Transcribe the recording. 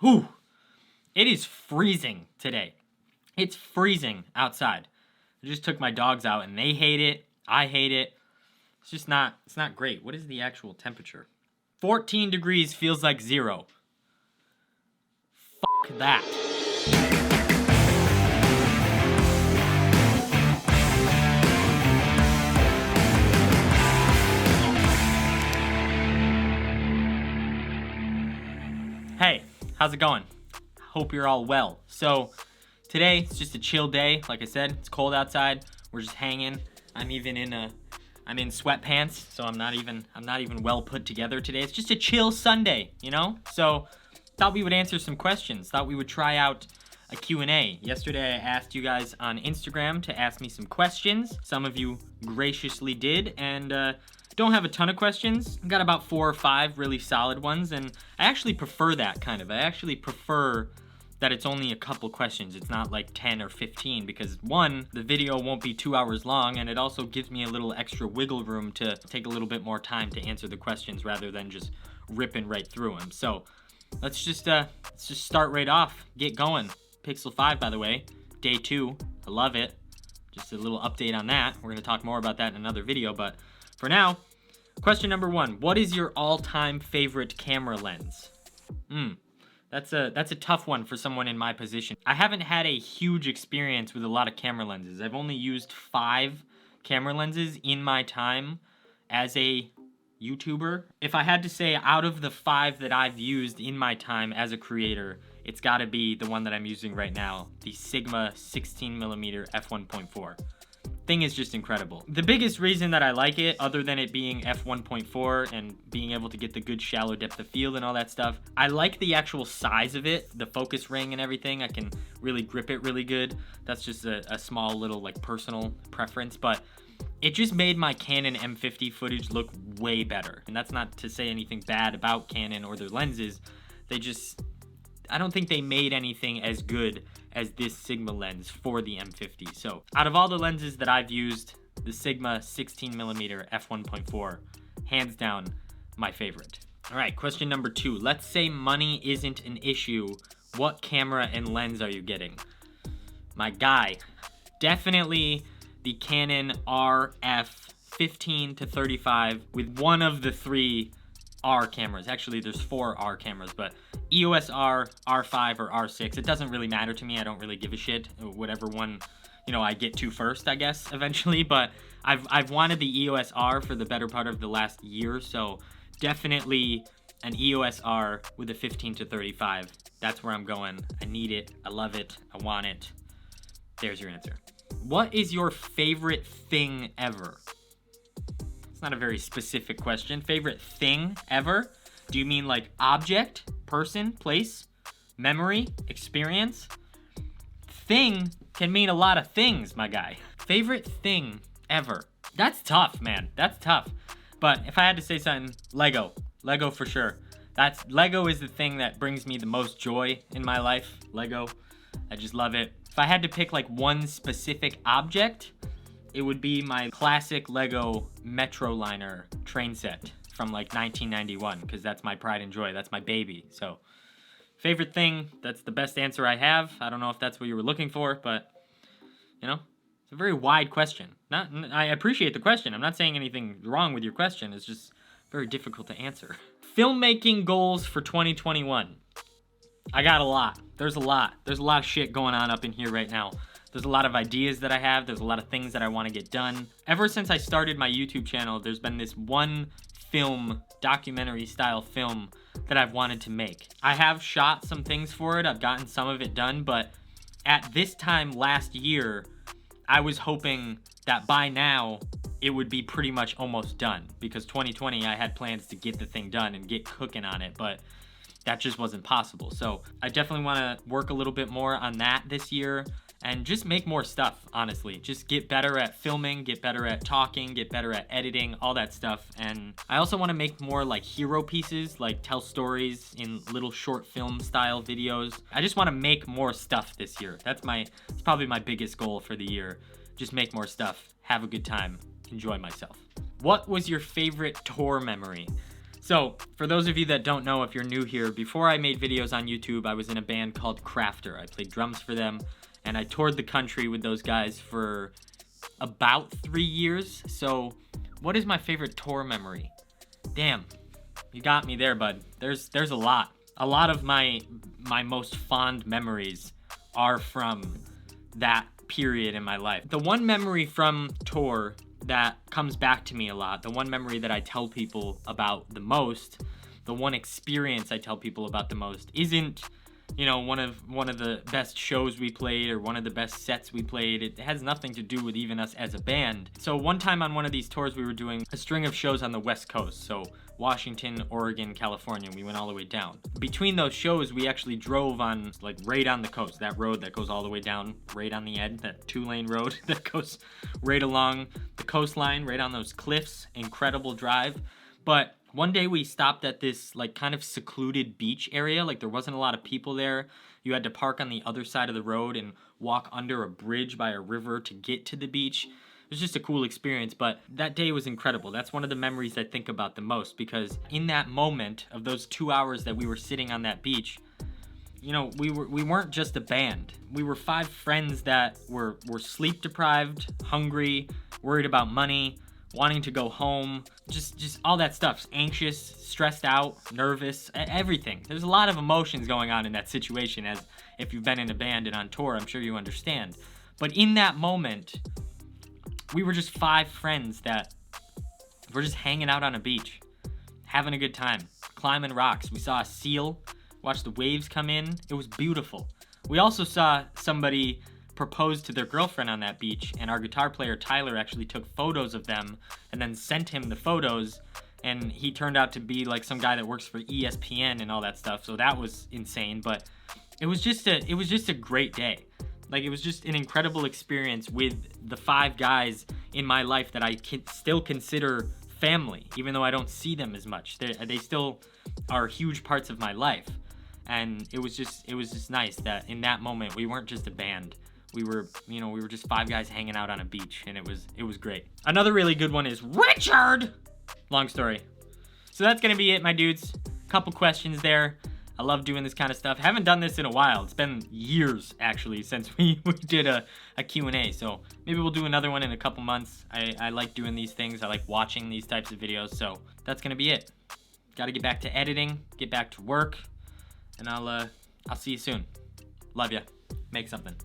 Whew. It is freezing today. It's freezing outside. I just took my dogs out and they hate it. I hate it. It's not great. What is the actual temperature? 14 degrees feels like 0. Fuck that. Hey, how's it going? Hope you're all well. So, today it's just a chill day. Like I said, it's cold outside. We're just hanging. I'm in sweatpants, so I'm not even well put together today. It's just a chill Sunday, you know? So, thought we would answer some questions. Thought we would try out a Q&A. Yesterday I asked you guys on Instagram to ask me some questions. Some of you graciously did, and don't have a ton of questions. I've got about 4 or 5 really solid ones, and I actually prefer that kind of. I actually prefer that it's only a couple questions. It's not like 10 or 15 because one, the video won't be 2 hours long, and it also gives me a little extra wiggle room to take a little bit more time to answer the questions rather than just ripping right through them. So let's just start right off, get going. Pixel 5, by the way, day 2, I love it. Just a little update on that. We're gonna talk more about that in another video, but for now, question number 1, what is your all-time favorite camera lens? That's a tough one for someone in my position. I haven't had a huge experience with a lot of camera lenses. I've only used 5 camera lenses in my time as a YouTuber. If I had to say out of the 5 that I've used in my time as a creator, it's gotta be the one that I'm using right now, the Sigma 16mm f1.4. Thing is just incredible. The biggest reason that I like it, other than it being f1.4 and being able to get the good shallow depth of field and all that stuff, I like the actual size of it, the focus ring and everything. I can really grip it really good. That's just a small little like personal preference, but it just made my Canon M50 footage look way better. And that's not to say anything bad about Canon or their lenses. I don't think they made anything as good as this Sigma lens for the M50. So out of all the lenses that I've used, the Sigma 16mm f1.4, hands down my favorite. All right, question number 2. Let's say money isn't an issue. What camera and lens are you getting? My guy, definitely the Canon RF 15 to 35 with one of the 3 R cameras. Actually, there's 4 R cameras, but EOS R, R5, or R6. It doesn't really matter to me. I don't really give a shit. Whatever one, I get to first, I guess, eventually. But I've wanted the EOS R for the better part of the last year, so definitely an EOS R with a 15 to 35. That's where I'm going. I need it. I love it. I want it. There's your answer. What is your favorite thing ever? It's not a very specific question. Favorite thing ever? Do you mean like object, person, place, memory, experience? Thing can mean a lot of things, my guy. Favorite thing ever? That's tough, man. That's tough. But if I had to say something, Lego. Lego for sure. Lego is the thing that brings me the most joy in my life. Lego. I just love it. If I had to pick like one specific object, it would be my classic Lego Metroliner train set from like 1991, because that's my pride and joy. That's my baby. So, favorite thing, that's the best answer I have. I don't know if that's what you were looking for, but, it's a very wide question. I appreciate the question. I'm not saying anything wrong with your question. It's just very difficult to answer. Filmmaking goals for 2021. I got a lot. There's a lot of shit going on up in here right now. There's a lot of ideas that I have. There's a lot of things that I want to get done. Ever since I started my YouTube channel, there's been this one film, documentary style film that I've wanted to make. I have shot some things for it. I've gotten some of it done, but at this time last year, I was hoping that by now it would be pretty much almost done, because 2020 I had plans to get the thing done and get cooking on it, but that just wasn't possible. So I definitely want to work a little bit more on that this year and just make more stuff, honestly. Just get better at filming, get better at talking, get better at editing, all that stuff. And I also want to make more like hero pieces, like tell stories in little short film style videos. I just want to make more stuff this year. It's probably my biggest goal for the year. Just make more stuff, have a good time, enjoy myself. What was your favorite tour memory? So, for those of you that don't know, if you're new here, before I made videos on YouTube, I was in a band called Crafter. I played drums for them, and I toured the country with those guys for about 3 years. So, what is my favorite tour memory? Damn, you got me there, bud. There's a lot. A lot of my most fond memories are from that period in my life. The one memory from tour that comes back to me a lot, the one memory that I tell people about the most, the one experience I tell people about the most isn't, you know, one of the best shows we played or one of the best sets we played. It has nothing to do with even us as a band. So one time on one of these tours, we were doing a string of shows on the West Coast. So Washington, Oregon, California, we went all the way down. Between those shows, we actually drove on, like, right on the coast, that road that goes all the way down, right on the edge, that 2-lane road that goes right along the coastline, right on those cliffs. Incredible drive. But one day we stopped at this, like, kind of secluded beach area. Like, there wasn't a lot of people there. You had to park on the other side of the road and walk under a bridge by a river to get to the beach. It was just a cool experience, but that day was incredible. That's one of the memories I think about the most, because in that moment of those 2 hours that we were sitting on that beach, you know, we weren't just a band. We were 5 friends that were sleep deprived, hungry, worried about money, wanting to go home, just all that stuff. Anxious, stressed out, nervous, everything. There's a lot of emotions going on in that situation, as if you've been in a band and on tour, I'm sure you understand. But in that moment, we were just 5 friends that were just hanging out on a beach, having a good time, climbing rocks. We saw a seal, watched the waves come in. It was beautiful. We also saw somebody propose to their girlfriend on that beach, and our guitar player Tyler actually took photos of them and then sent him the photos, and he turned out to be like some guy that works for ESPN and all that stuff. So that was insane, but it was just a great day. Like, it was just an incredible experience with the 5 guys in my life that I still consider family, even though I don't see them as much. They still are huge parts of my life. And it was just nice that in that moment we weren't just a band. We were just 5 guys hanging out on a beach, and it was great. Another really good one is Richard. Long story. So that's gonna be it, my dudes. Couple questions there. I love doing this kind of stuff. Haven't done this in a while. It's been years, actually, since we did a Q&A. So maybe we'll do another one in a couple months. I like doing these things. I like watching these types of videos. So that's gonna be it. Got to get back to editing, get back to work, and I'll see you soon. Love ya. Make something.